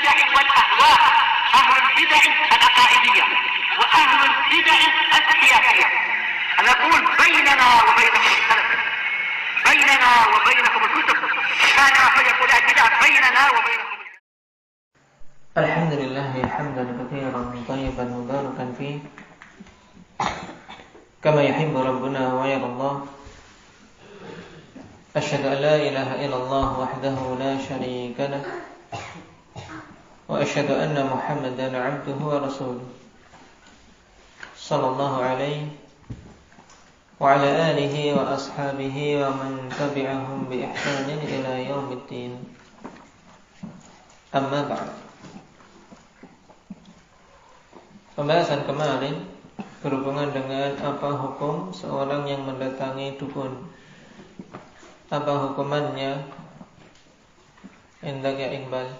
البدع والأهواء، أهل البدع العقائدية وأهل البدع السياسية. نقول بيننا وبينكم السلف، بيننا وبينكم الكتب، كان فيقول البدع بيننا وبينكم. الحمد لله حمدا كثيرا طيبا مباركا فيه كما يحب ربنا ويرضى الله. أشهد أن لا إله إلا الله وحده لا شريك له وأشهد أن محمدا عبده ورسوله صلى الله عليه وعلى آله وأصحابه ومن تبعهم بإحسان إلى يوم الدين. أما بعد. Pembahasan kemarin berhubungan dengan apa hukum seorang yang mendatangi dukun. Apa hukumannya? Indak ya Iqbal.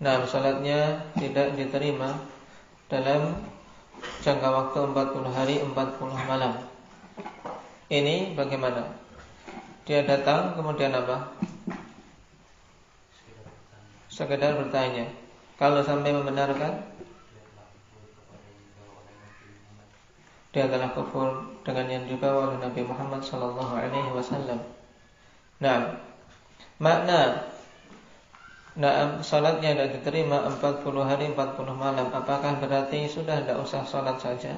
Nah, salatnya tidak diterima dalam jangka waktu 40 hari 40 malam. Ini bagaimana? Dia datang kemudian apa? Sekedar bertanya. Kalau sampai membenarkan, dia telah kufur dengan yang dibawa oleh Nabi Muhammad SAW. Nah, makna salatnya tidak diterima 40 hari 40 malam. Apakah berarti sudah tidak usah salat saja?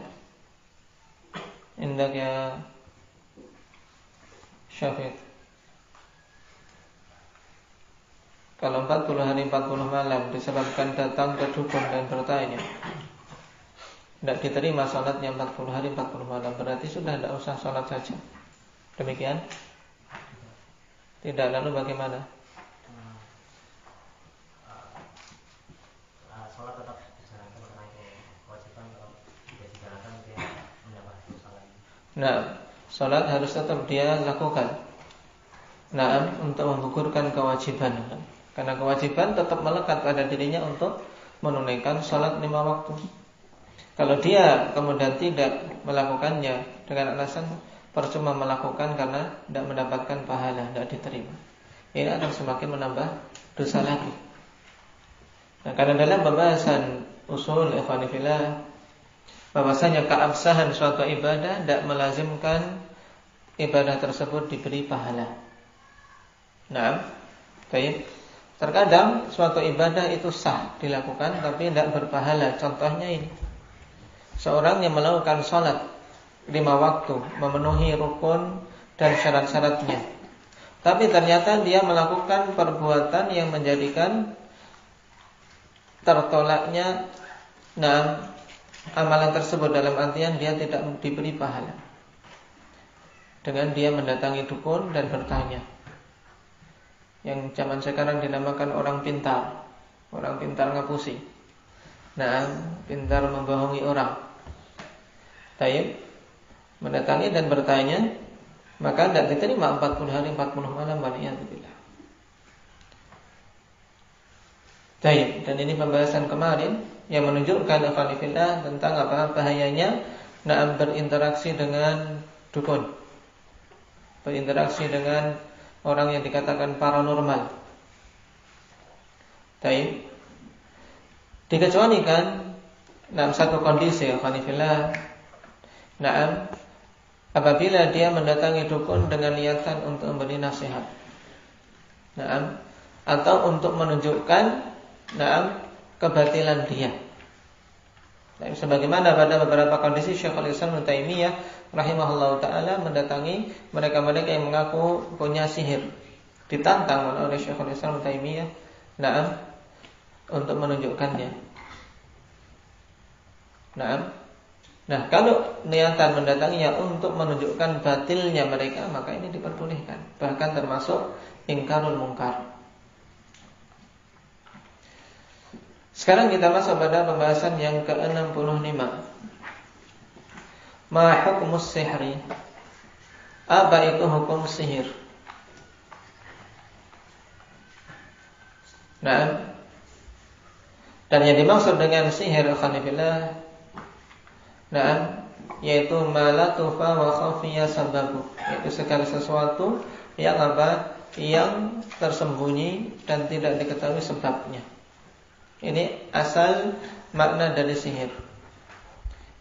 Indak ya Syafiq. Kalau 40 hari 40 malam disebabkan datang ke dukun dan bertanya, tidak diterima salatnya 40 hari 40 malam, berarti sudah tidak usah salat saja. Demikian? Tidak, lalu bagaimana? Salat tetap dijalankan karena itu kewajiban, kalau tidak dijalankan dia menambah dosa lagi. Nah, salat harus tetap dia lakukan. Nah, untuk menggugurkan kewajiban. Karena kewajiban tetap melekat pada dirinya untuk menunaikan salat 5 waktu. Kalau dia kemudian tidak melakukannya dengan alasan percuma melakukan karena tidak mendapatkan pahala, tidak diterima, ini akan semakin menambah dosa lagi. Nah, karena dalam pembahasan usul ikhwani fillah, bahwasanya keabsahan suatu ibadah tidak melazimkan ibadah tersebut diberi pahala. Nah, baik. Terkadang suatu ibadah itu sah dilakukan tapi tidak berpahala. Contohnya ini, seorang yang melakukan sholat 5 waktu, memenuhi rukun dan syarat-syaratnya, tapi ternyata dia melakukan perbuatan yang menjadikan tertolaknya amalan tersebut, dalam artian dia tidak diberi pahala, dengan dia mendatangi dukun dan bertanya, yang zaman sekarang dinamakan orang pintar ngapusi. Nah, pintar membohongi orang. Taib, mendatangi dan bertanya, maka tidak diterima 40 hari 40 malam, waliyadzubillah. Taib, dan ini pembahasan kemarin yang menunjukkan afalifillah tentang apa bahayanya berinteraksi dengan dukun, berinteraksi dengan orang yang dikatakan paranormal. Taib, dikecualikan dalam satu kondisi, khanifillah. Apabila dia mendatangi dukun dengan niatan untuk memberi nasihat, atau untuk menunjukkan kebatilan dia. Nah, sebagaimana pada beberapa kondisi Syekhul Islam Ibnu Taimiyah rahimahullahu taala mendatangi mereka-mereka yang mengaku punya sihir, ditantang oleh Syekhul Islam Ibnu Taimiyah untuk menunjukkannya. Nah, kalau niatan mendatanginya untuk menunjukkan batilnya mereka, maka ini diperbolehkan, bahkan termasuk ingkarul mungkar. Sekarang kita masuk pada pembahasan yang ke-65. Ma hukmus sihri? Apa itu hukum sihir? Nah, dan yang dimaksud dengan sihir khanifillah, yaitu ma la tufa wa khafiya sababu, yaitu segala sesuatu yang yang tersembunyi dan tidak diketahui sebabnya. Ini asal makna dari sihir.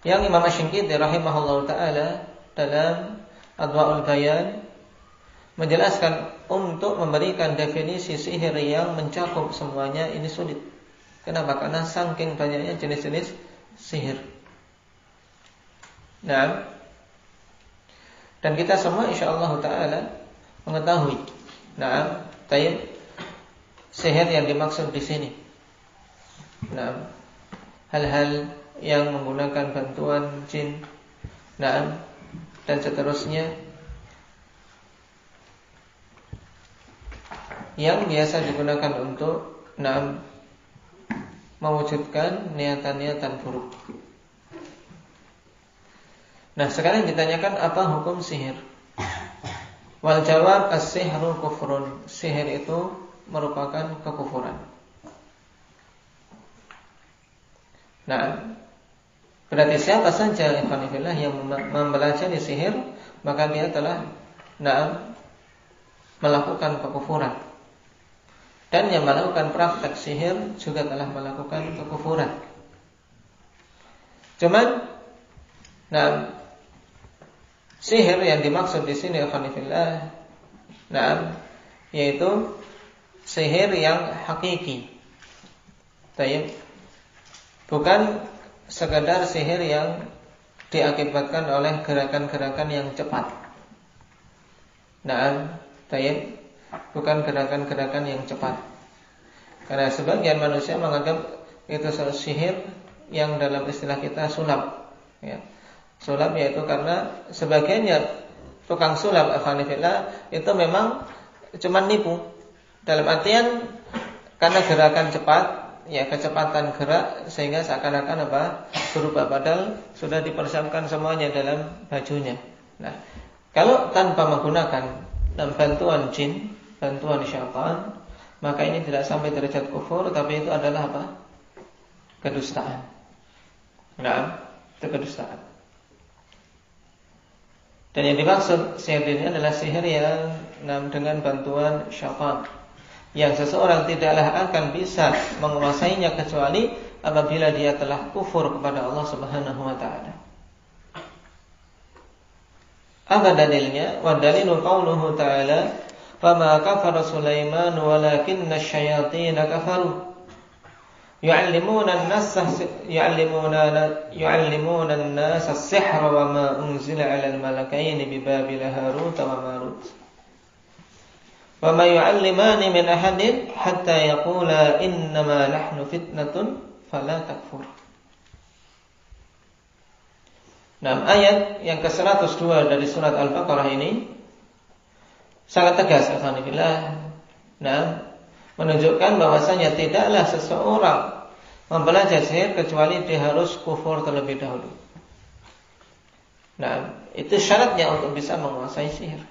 Yang Imam Asy-Syanqiti rahimahullahu taala dalam Adwaul Bayan menjelaskan untuk memberikan definisi sihir yang mencakup semuanya ini sulit. Kenapa? Karena saking banyaknya jenis-jenis sihir. Nah, dan kita semua insyaallah taala mengetahui. Nah, sihir yang dimaksud di sini. Nah, hal-hal yang menggunakan bantuan jin, nah, dan seterusnya yang biasa digunakan untuk mewujudkan niatan-niatan buruk. Nah, sekarang ditanyakan apa hukum sihir? Wal jawab as-sihru kufrun. Sihir itu merupakan kekufuran. Nah, berarti siapa saja ikhwanifillah yang mempelajari sihir, maka dia telah melakukan kekufuran. Dan yang melakukan praktek sihir juga telah melakukan kekufuran. Cuman sihir yang dimaksud di sini ikhwanifillah, yaitu sihir yang hakiki. Bukan sekadar sihir yang diakibatkan oleh gerakan-gerakan yang cepat. Bukan gerakan-gerakan yang cepat. Karena sebagian manusia menganggap itu sihir yang dalam istilah kita sulap. Ya. Sulap yaitu karena sebagiannya tukang sulap afanifillah itu memang cuma nipu. Dalam artian karena gerakan cepat, ya kecepatan gerak sehingga seakan-akan berubah, padahal sudah dipersiapkan semuanya dalam bajunya. Nah, kalau tanpa menggunakan bantuan jin, bantuan syaitan, maka ini tidak sampai derajat kufur, tapi itu adalah kedustaan. Nah, itu kedustaan. Dan yang dimaksud sihir ini adalah sihir yang dengan bantuan syaitan, yang seseorang tidaklah akan bisa menguasainya kecuali apabila dia telah kufur kepada Allah Subhanahu wa taala. Apa dalilnya? Wa dalilu qauluhu ta'ala, "Wa ma kafara Sulaiman walakinna asy-syayatin kafaru yu'allimuna an-nasa as-sihra wa ma unzila 'alal malakaini bi Babil Harut wa Marut. Wa ma yu'allimani min ahadin hatta yaqula innama nahnu fitnatun fala takfur." Nah, ayat yang ke-102 dari surat Al-Baqarah ini sangat tegas, alhamdulillah. Nah, menunjukkan bahwasanya tidaklah seseorang mempelajari sihir kecuali dia harus kufur terlebih dahulu. Nah, itu syaratnya untuk bisa menguasai sihir.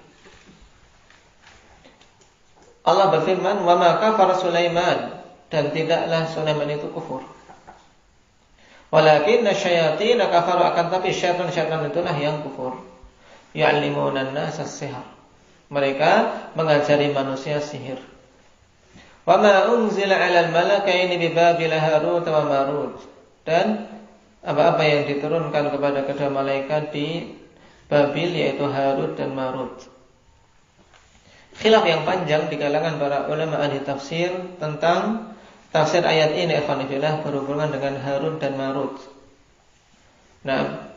Allah berfirman, "Wa ma kafara Sulaiman," dan tidaklah Sulaiman itu kufur. Walakinna syayatin kafaru, akan tapi syaitan-syaitan itulah yang kufur. Yu'allimuna an-nasa as-sihr. Mereka mengajari manusia sihir. Wa ma unzila 'alal malakaini bi Babil Harut wa Marut. Dan apa-apa yang diturunkan kepada kedua malaikat di Babil, yaitu Harut dan Marut. Khilaf yang panjang di kalangan para ulama ahli tafsir tentang tafsir ayat ini, ikhwanifillah, berhubungan dengan Harut dan Marut. Nah,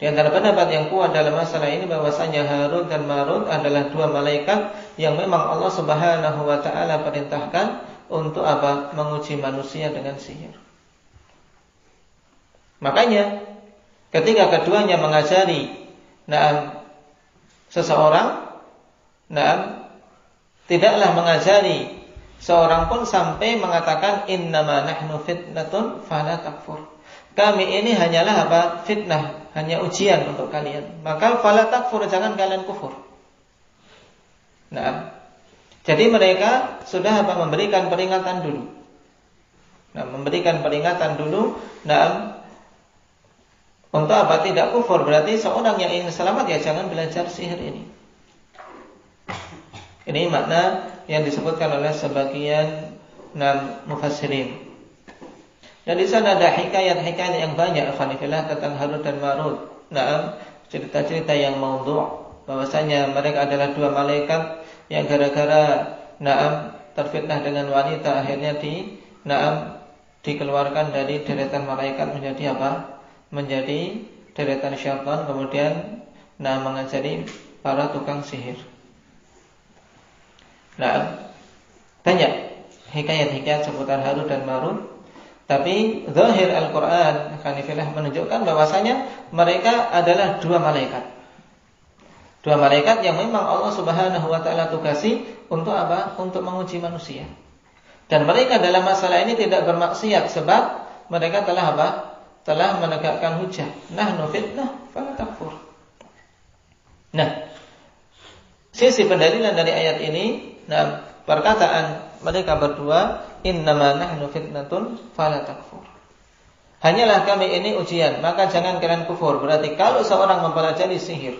di antara pendapat yang kuat dalam masalah ini bahwasanya Harut dan Marut adalah dua malaikat yang memang Allah Subhanahu wa taala perintahkan untuk menguji manusia dengan sihir. Makanya ketika keduanya mengajari seseorang, tidaklah mengajari seorang pun sampai mengatakan innama nahnu fitnatun fala takfur. Kami ini hanyalah fitnah, hanya ujian untuk kalian. Maka fala takfur, jangan kalian kufur. Nah, jadi mereka sudah memberikan peringatan dulu. Memberikan peringatan dulu. Untuk tidak kufur. Berarti seorang yang ingin selamat ya jangan belajar sihir ini. Ini makna yang disebutkan oleh sebagian mufassirin. Dan di sana ada hikayat-hikayat yang banyak ikhwanillah tentang Harut dan Marut. Cerita-cerita yang maudhu', bahwasanya mereka adalah dua malaikat yang gara-gara terfitnah dengan wanita akhirnya dikeluarkan dari deretan malaikat menjadi apa? Menjadi deretan syaitan, kemudian mengajari para tukang sihir. Banyak hikayat-hikayat seputar Harut dan Marut. Tapi zahir Al-Quran menunjukkan bahwasanya mereka adalah dua malaikat. Dua malaikat yang memang Allah Subhanahu wa ta'ala tugasi untuk apa? Untuk menguji manusia. Dan mereka dalam masalah ini tidak bermaksiat, sebab mereka telah apa? Telah menegakkan hujah. Nahnu fitnah fala takfur. Sisi pendalilan dari ayat ini, perkataan mereka berdua, innama nahnu fitnatun fala takfur. Hanyalah kami ini ujian, maka jangan kalian kufur. Berarti kalau seorang mempelajari sihir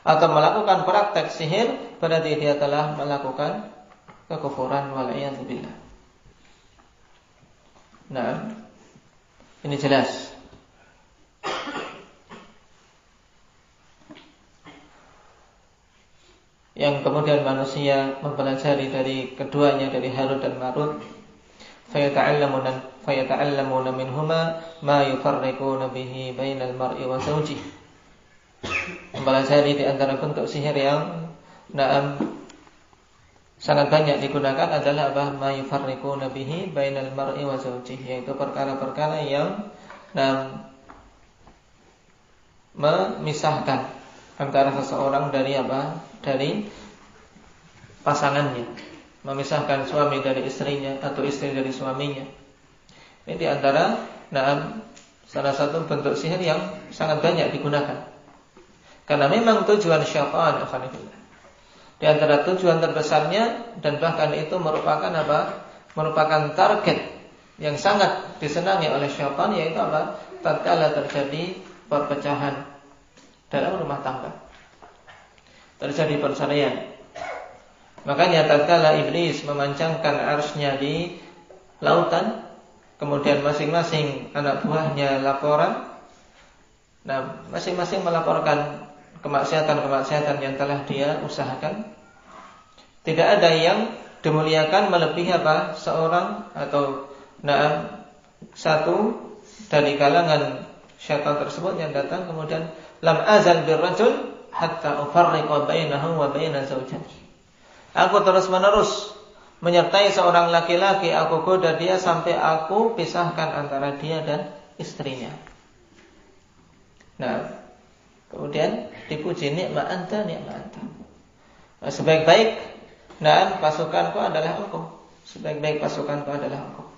atau melakukan praktek sihir, berarti dia telah melakukan kekufuran, wal'iyadzubillah. Ini jelas. Yang kemudian manusia mempelajari dari keduanya, dari Harut dan Marut, fayata'allamuna minhuma ma yufarriquna bihi bainal mar'i wa zawjihi. Mempelajari di antara bentuk sihir yang sangat banyak digunakan adalah apa? Ma yufarriquna bihi bainal mar'i wa zawjihi, yaitu perkara-perkara yang memisahkan antara seseorang dari apa? Dari pasangannya, memisahkan suami dari istrinya atau istri dari suaminya. Ini di antara salah satu bentuk sihir yang sangat banyak digunakan. Karena memang tujuan syaitan, di antara tujuan terbesarnya, dan bahkan itu merupakan apa? Merupakan target yang sangat disenangi oleh syaitan, yaitu apa? Tatkala terjadi perpecahan dalam rumah tangga, terjadi perceraian. Makanya tatkala iblis memancangkan arsy-nya di lautan, kemudian masing-masing anak buahnya laporan, masing-masing melaporkan kemaksiatan-kemaksiatan yang telah dia usahakan. Tidak ada yang dimuliakan melebihi apa? Seorang atau satu dari kalangan syaitan tersebut yang datang kemudian, lam azal birrajul hatta ufarriqa bainahu wa baina zawjatihi. Aku terus-menerus menyertai seorang laki-laki, aku goda dia sampai aku pisahkan antara dia dan istrinya. Kemudian dipuji, nikmat anta. Sebaik-baik pasukanku adalah engkau. Sebaik-baik pasukanku adalah engkau.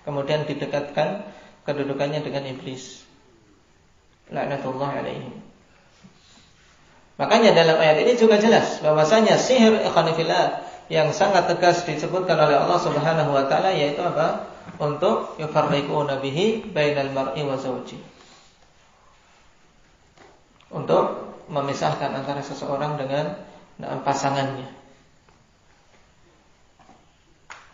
Kemudian didekatkan kedudukannya dengan iblis. Laknatullah alaihi. Makanya dalam ayat ini juga jelas bahwasanya sihir ikhwanifillah yang sangat tegas disebutkan oleh Allah Subhanahu wa taala, yaitu apa? Untuk yufarriquna bihi bainal mar'i wa zawji. Untuk memisahkan antara seseorang dengan pasangannya.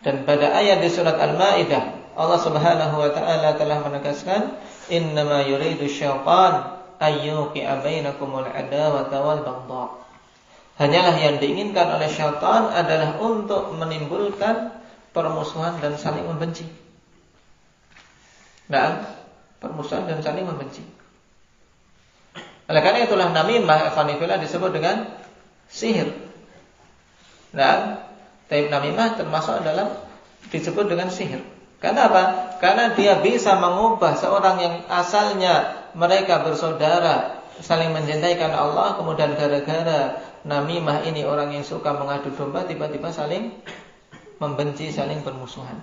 Dan pada ayat di surat Al-Maidah, Allah Subhanahu wa taala telah menegaskan, innama yuridu syaitan ayyuqi'a bainakumul adawata wal baghdha. Hanyalah yang diinginkan oleh syaitan adalah untuk menimbulkan permusuhan dan saling membenci. Permusuhan dan saling membenci. Oleh karena itulah namimah ikhwanifillah disebut dengan sihir. Taib namimah termasuk dalam disebut dengan sihir. Karena apa? Karena dia bisa mengubah seorang yang asalnya mereka bersaudara, saling mencintai karena Allah, kemudian gara-gara namimah ini orang yang suka mengadu domba, tiba-tiba saling membenci, saling bermusuhan.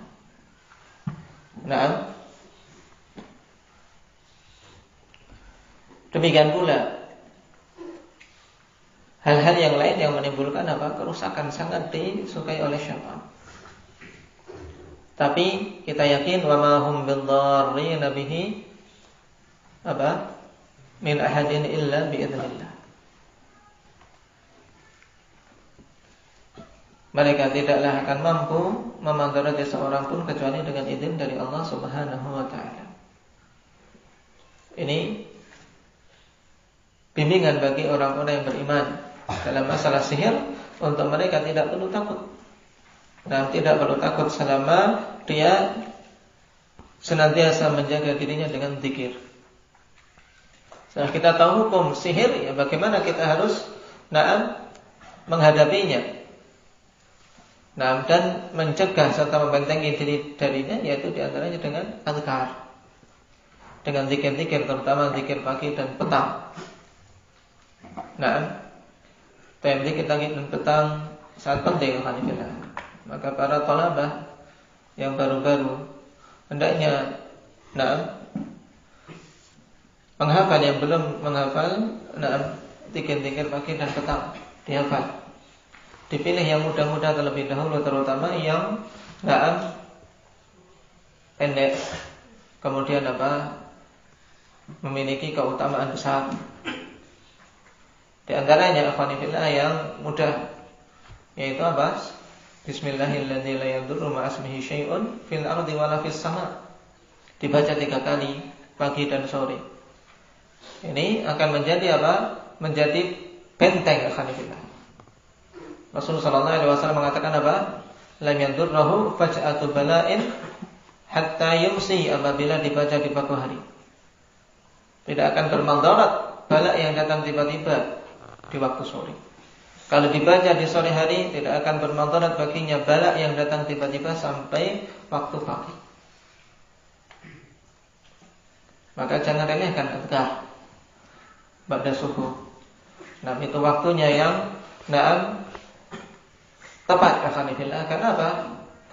Demikian pula hal-hal yang lain yang menimbulkan apa? Kerusakan sangat disukai oleh syaitan. Tapi kita yakin wa ma hum bidzarrin bihi min ahadin illa biidznillah. mereka tidaklah akan mampu memandarati seorang pun kecuali dengan izin dari Allah Subhanahu wa taala. Ini bimbingan bagi orang-orang yang beriman dalam masalah sihir, untuk mereka tidak perlu takut. Dan tidak perlu takut selama dia senantiasa menjaga dirinya dengan zikir. Setelah kita tahu hukum sihir, ya bagaimana kita harus menghadapinya. Dan mencegah serta membentengi diri darinya, yaitu diantaranya dengan azkar, dengan zikir-zikir, terutama zikir pagi dan petang. Zikir pagi dan petang sangat penting, alhamdulillah. Maka para thalabah yang baru-baru hendaknya menghafal, yang belum menghafal zikir-zikir pagi dan petang dihafal. Dipilih yang mudah-mudah terlebih dahulu, terutama yang pendek, kemudian memiliki keutamaan besar. Di antaranya akhwanifillah yang mudah, yaitu Bismillahirrahmanirrahim, la yadurru ma'asmihi syai'un fil ardi wala fis sama'. Dibaca 3 kali pagi dan sore. Ini akan menjadi menjadi benteng akhwanifillah. Rasulullah sallallahu alaihi wasallam mengatakan lam yadurruhu faj'atu bala'in hatta yumsi, apabila dibaca di pagi hari. Tidak akan bermandarat bala yang datang tiba-tiba di waktu sore. Kalau dibaca di sore hari, tidak akan bermandarat baginya bala yang datang tiba-tiba sampai waktu pagi. Maka jangan remehkan azkar ba'da subuh. Itu waktunya yang tepat, alhamdulillah. Karena apa?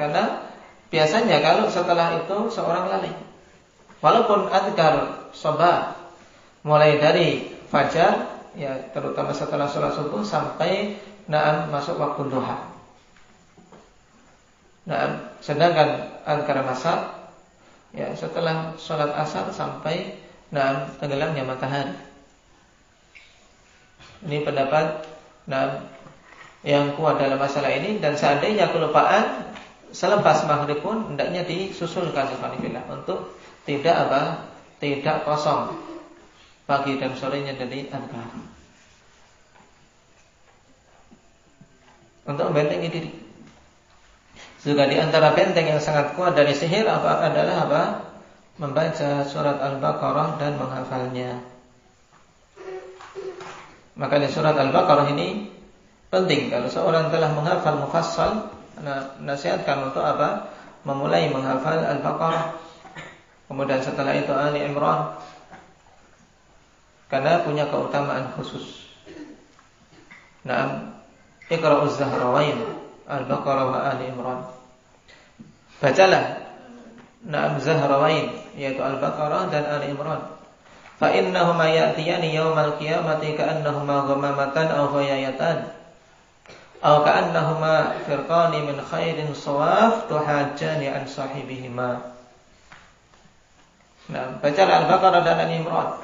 Karena biasanya kalau setelah itu seorang lalai. Walaupun azkar sabah mulai dari fajar, ya terutama setelah sholat subuh sampai masuk waktu duha. Sedangkan azkar masa, ya setelah sholat asar sampai tenggelamnya matahari. Ini pendapat yang kuat dalam masalah ini. Dan seandainya kelupaan selepas maghrib pun hendaknya disusulkan untuk tidak kosong pagi dan sorenya dari azkar, untuk membentengi diri. Juga di antara benteng yang sangat kuat dari sihir adalah membaca surat Al-Baqarah dan menghafalnya. Maka di surat Al-Baqarah ini penting, kalau seorang telah menghafal mufassal, nasihatkan untuk memulai menghafal Al-Baqarah, kemudian setelah itu Ali Imran, karena punya keutamaan khusus. Iqra'uz Zahrawain, Al-Baqarah wa Ali Imran. Bacalah Zahrawain, yaitu Al-Baqarah dan Ali Imran. Fa innahuma ya'tiyani yaumal qiyamati ka'annahuma ghamamatan aw ghayayatan aw ka'annahuma firqani min khairin shawaf tuhajjani an sahibihima. Bacalah Al-Baqarah dan Ali Imran,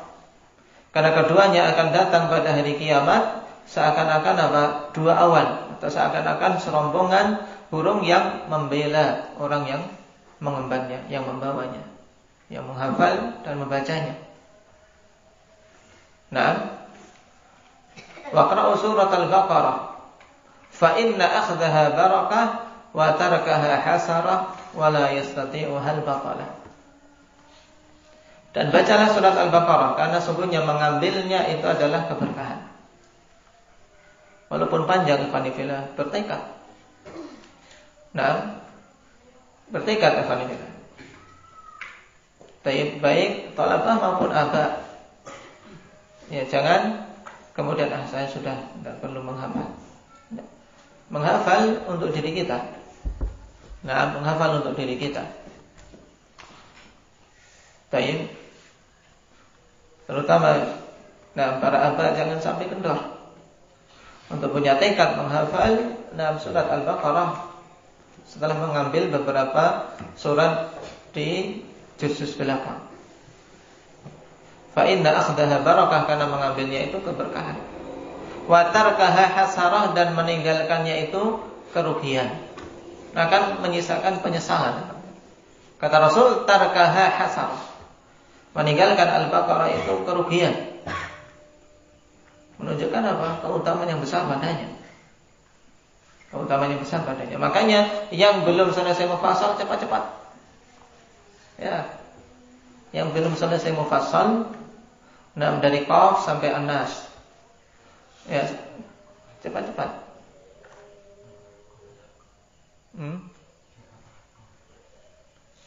karena keduanya akan datang pada hari kiamat seakan-akan dua awan, atau seakan-akan serombongan burung yang membela orang yang mengembannya, yang membawanya, yang menghafal dan membacanya. Waqra'u surat Al-Baqarah fa inna akhdaha barakah wa tarakaha hasarah wa la yastati'uha al-batalah. Dan bacalah surat Al-Baqarah, karena sungguhnya mengambilnya itu adalah keberkahan. Walaupun panjang, ikhwanifillah, bertekad. Bertekad, ikhwanifillah. Baik thalabah maupun aba. Ya, jangan kemudian saya sudah tidak perlu menghafal. Menghafal untuk diri kita. Menghafal untuk diri kita. Baik. Terutama para aba jangan sampai kendor untuk punya tekad menghafal surat Al-Baqarah setelah mengambil beberapa surat di juz-juz belakang. Fa inna akhdaha barakah, karena mengambilnya itu keberkahan. Wa tarkaha hasarah, dan meninggalkannya itu kerugian, akan menyisakan penyesalan. Kata Rasul, tarkaha hasar, meninggalkan Al-Baqarah itu kerugian. Menunjukkan apa? Keutamaan yang besar padanya. Keutamaan yang besar padanya. Makanya yang belum selesai mufassal cepat-cepat. Ya. Yang belum selesai mufassal, dari Qaf sampai An-Nas. Ya, cepat-cepat.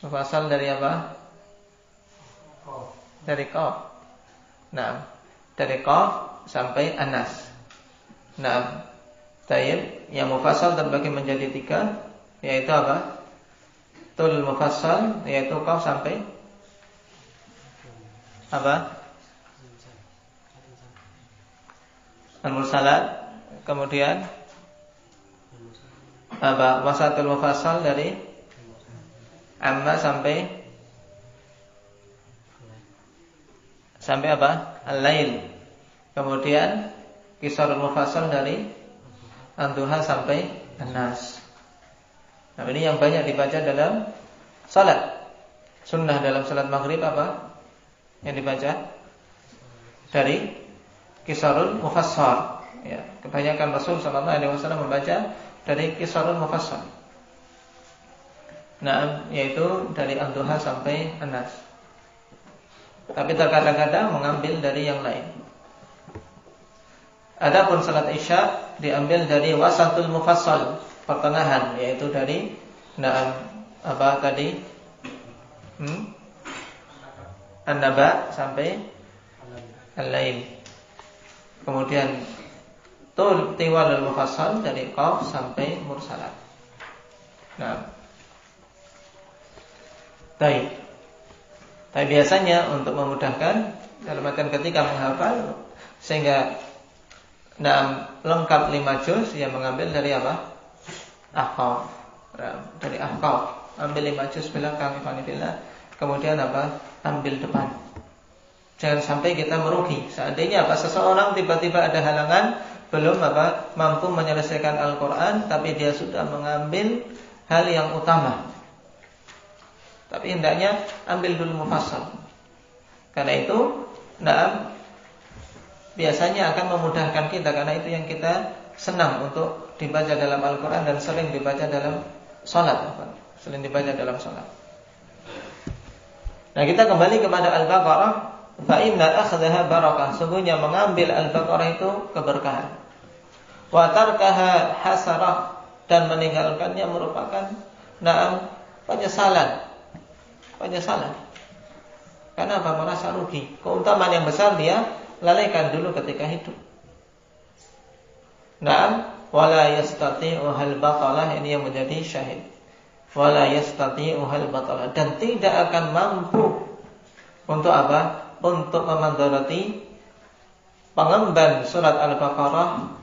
Mufassal dari apa? Dari Qaf. Nah, dari Qaf sampai An-Nas. Nah, tayyib, yang mufassal terbagi menjadi 3, yaitu apa? Tul mufassal, yaitu Qaf sampai apa? Al-Mursalat. Kemudian apa? Wasatul mufassal dari Amma sampai apa? Al-Lail. Kemudian Qisarul mufassal dari An-Duha sampai An-Nas. Nah, ini yang banyak dibaca dalam salat. Sunnah dalam salat maghrib apa? Yang dibaca dari Qisarul mufassal. Ya, kebanyakan Rasul sallallahu alaihi wasallam membaca dari Qisarul mufassal. Nah, yaitu dari An-Duha sampai An-Nas. Tapi terkadang-kadang mengambil dari yang lain. Adapun salat Isya diambil dari wasatul mufassal, pertengahan, yaitu dari apa tadi? An-Naba sampai Al-Lail. Kemudian tiwalul mufassal dari Qaf sampai Mursalat. Nah, Tapi biasanya untuk memudahkan dalam artian ketika menghafal sehingga lengkap 5 juz, yang mengambil dari apa? Ahqaf. Dari Ahqaf ambil 5 juz belakang, kemudian apa? Ambil depan. Jangan sampai kita merugi. Seandainya seseorang tiba-tiba ada halangan, belum mampu menyelesaikan Al-Quran, tapi dia sudah mengambil hal yang utama. Tapi hendaknya ambil dulu mufassal. Karena itu, biasanya akan memudahkan kita, karena itu yang kita senang untuk dibaca dalam Al-Quran dan sering dibaca dalam salat. Sering dibaca dalam salat. Nah, kita kembali kepada Al-Baqarah. Fa inna akhdaha barakah. Sungguhnya mengambil Al-Baqarah itu keberkahan. Wa tarkaha hasarah, dan meninggalkannya merupakan penyesalan. Karena apa? Merasa rugi. Keutamaan yang besar dia lalaikan dulu ketika hidup. Wala yastati'uhal batalah, ini yang menjadi syahid. Wala yastati'uhal batalah, dan tidak akan mampu untuk apa? Untuk memandarati pengemban surat Al-Baqarah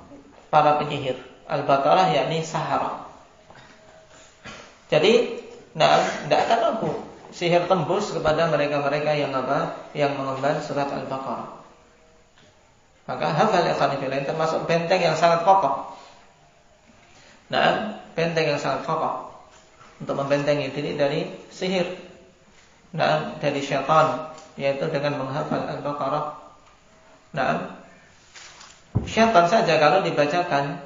para penyihir. Al-Baqarah yakni sahara. Jadi, tidak akan mampu sihir tembus kepada mereka-mereka yang yang mengemban surat Al-Baqarah. Maka hafal ikhwanifillah, termasuk benteng yang sangat kokoh. Benteng yang sangat kokoh untuk membentengi diri dari sihir, dari syaitan, yaitu dengan menghafal Al-Baqarah. Syaitan saja kalau dibacakan,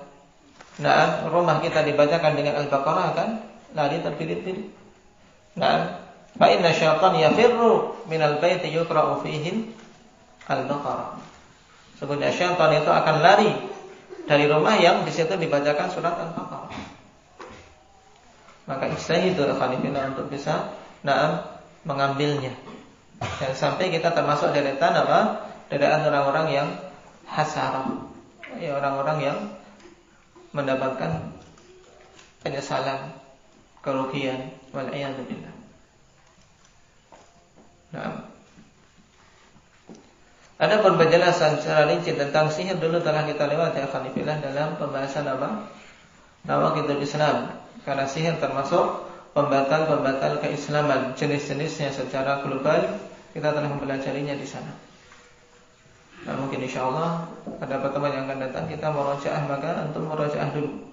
rumah kita dibacakan dengan Al-Baqarah akan lari terbirit-birit. Fa inna syaitan yafirru minal baiti yuqra'u fihi Al-Baqarah. Sebenarnya syaitan itu akan lari dari rumah yang di situ dibacakan surat Al-Baqarah. Maka ijtihad khalifina untuk bisa mengambilnya. Dan sampai kita termasuk deretan deretan orang-orang yang hasarah, ya, orang-orang yang mendapatkan penyesalan, kerugian, wal iyad billah. Adapun penjelasan secara rinci tentang sihir dulu telah kita lewati alhamdulillah dalam pembahasan Nawaqidul Islam. Karena sihir termasuk pembatal keislaman, jenis-jenisnya secara global kita telah mempelajarinya di sana. Nah, mungkin insyaallah pada pertemuan yang akan datang kita murajaah, maka antum murajaah dulu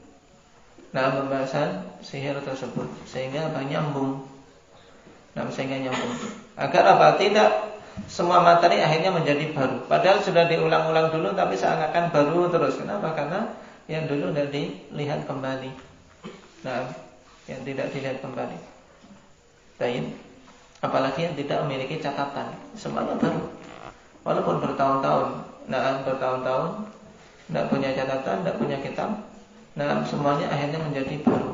Nah, pembahasan sihir tersebut sehingga nyambung. Sehingga nyambung. Agar apa? Tidak semua materi akhirnya menjadi baru. Padahal sudah diulang-ulang dulu tapi seakan-akan baru terus. Kenapa? Karena yang dulu tidak dilihat kembali. Nah, yang tidak dilihat kembali. Baik. Apalagi yang tidak memiliki catatan, semuanya baru. Walaupun bertahun-tahun, bertahun-tahun tidak punya catatan, tidak punya kitab, semuanya akhirnya menjadi baru.